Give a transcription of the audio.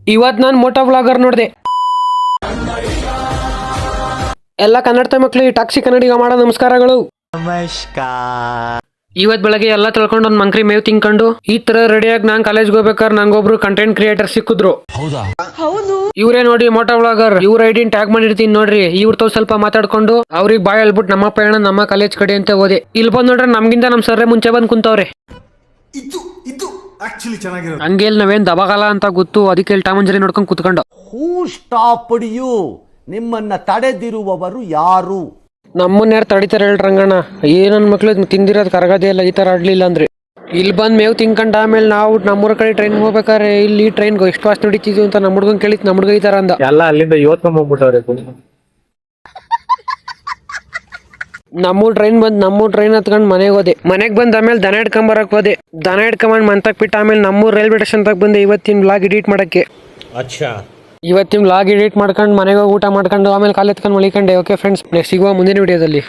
ಇವತ್ ನಾನು Moto vlogger ನೋಡಿದೆ. ಎಲ್ಲ ಕನ್ನಡ ಮಕ್ಕಳಿಗೆ ಟಾಕ್ಸಿ ಕನ್ನಡಿಗ ಮಾಡೋ ನಮಸ್ಕಾರಗಳು. ಇವತ್ ಬೆಳಗ್ಗೆ ಎಲ್ಲ ತಿಳ್ಕೊಂಡು ಒಂದ್ ಮಂಕ್ರಿ ಮೇವ್ ತಿನ್ಕೊಂಡು ಈ ತರ ರೆಡಿಯಾಗಿ ನಾನ್ ಕಾಲೇಜ್ಗೆ ಹೋಗ್ಬೇಕಾದ್ರೆ ನಂಗೊಬ್ರು ಕಂಟೆಂಟ್ ಕ್ರಿಯೇಟರ್ ಸಿಕ್ಕಿದ್ರು. ಇವ್ರೇ ನೋಡಿ ಮೋಟೋ ವ್ಲಾಗರ್. ಇವ್ರ ಐಡಿನ್ ಟ್ಯಾಗ್ ಮಾಡಿರ್ತೀನಿ ನೋಡ್ರಿ. ಇವ್ರ ಸ್ವಲ್ಪ ಮಾತಾಡ್ಕೊಂಡು ಅವ್ರಿಗೆ ಬಾಯ್ ಹೇಳ್ಬಿಟ್ಟು ನಮ್ಮ ಪಯಣ ನಮ್ಮ ಕಾಲೇಜ್ ಕಡೆ ಅಂತ ಹೋದೆ. ಇಲ್ಲಿ ಬಂದ್ ನೋಡ್ರೆ ನಮ್ಗಿಂತ ನಮ್ ಸರ್ರೆ ಮುಂಚೆ ಬಂದ್ ಕುಂತವ್ರೆ. ಹಂಗೇಲ್ ನಾವೇನ್ ದಬಾಗಲ್ಲ ಅಂತ ಗೊತ್ತು. ಅದಕ್ಕೆ ಟಾಮ್ ಅಂಡ್ ಜೆರಿ ನೋಡ್ಕೊಂಡು ಕುತ್ಕೊಂಡು ಹೂ ಸ್ಟಾಪ್ಡ್ ಯು, ನಿಮ್ಮನ್ನ ತಡೆದಿರುವವರು ಯಾರು? ನಮ್ಮನ್ನ ಯಾರು ತಡಿತಾರೆ ಹೇಳ್ರಂಗಣ್ಣ. ಏನನ್ ಮಕ್ಳು ತಿಂದಿರೋದು ಕರಗದೇ ಇಲ್ಲ ಈ ತರ ಆಡ್ಲಿಲ್ಲ ಅಂದ್ರೆ. ಇಲ್ಲಿ ಬಂದ್ ಮೇವ್ ತಿನ್ಕೊಂಡ್ ಆಮೇಲೆ ನಾವು ನಮ್ಮೂರ ಕಡೆ ಟ್ರೈನ್ ಹೋಗ್ಬೇಕಾರೆ ಇಲ್ಲಿ ಟ್ರೈನ್ ಎಷ್ಟು ಫಾಸ್ಟ್ ನಡೀತಿದ್ವಿ ಅಂತ ನಮ್ಮ ಹುಡ್ಗನ್ ಕೇಳಿತ್. ನಮ್ಮ ಹುಡ್ಗ ಈ ತರ ಅಂದ. ಎಲ್ಲ ಅಲ್ಲಿಂದ ಹೋಗ್ಬಿಟ್ಟವ್ರೆ. ನಮ್ಮೂರ್ ಟ್ರೈನ್ ಹತ್ಕೊಂಡ್ ಮನೆಗೆ ಹೋದೆ. ಮನೆಗ್ ಬಂದ್ ಆಮೇಲೆ ದನ ಹಿಡ್ಕೊಂಬರಕ್ ಹೋದೆ. ದನ ಹಿಡ್ಕೊಂಡ್ ಮನ್ತಕ್ ಬಿಟ್ಟು ಆಮೇಲೆ ನಮ್ಮೂರ್ ರೈಲ್ವೆ ಸ್ಟೇಷನ್ ತಗ ಬಂದೆ ಇವತ್ತಿನ ವ್ಲಾಗ್ ಎಡಿಟ್ ಮಾಡಕ್ಕೆ. ಇವತ್ತಿನ ವ್ಲಾಗ್ ಎಡಿಟ್ ಮಾಡ್ಕೊಂಡು ಮನೆಗೆ ಹೋಗಿ ಊಟ ಮಾಡ್ಕೊಂಡು ಆಮೇಲೆ ಕಾಲ್ ಎತ್ಕೊಂಡು ಮಲಿಕೊಂಡೆ. ಓಕೆ ಫ್ರೆಂಡ್ಸ್, ನೆಕ್ಸ್ಟ್ ಸಿಗುವ ಮುಂದಿನ ವಿಡಿಯೋದಲ್ಲಿ.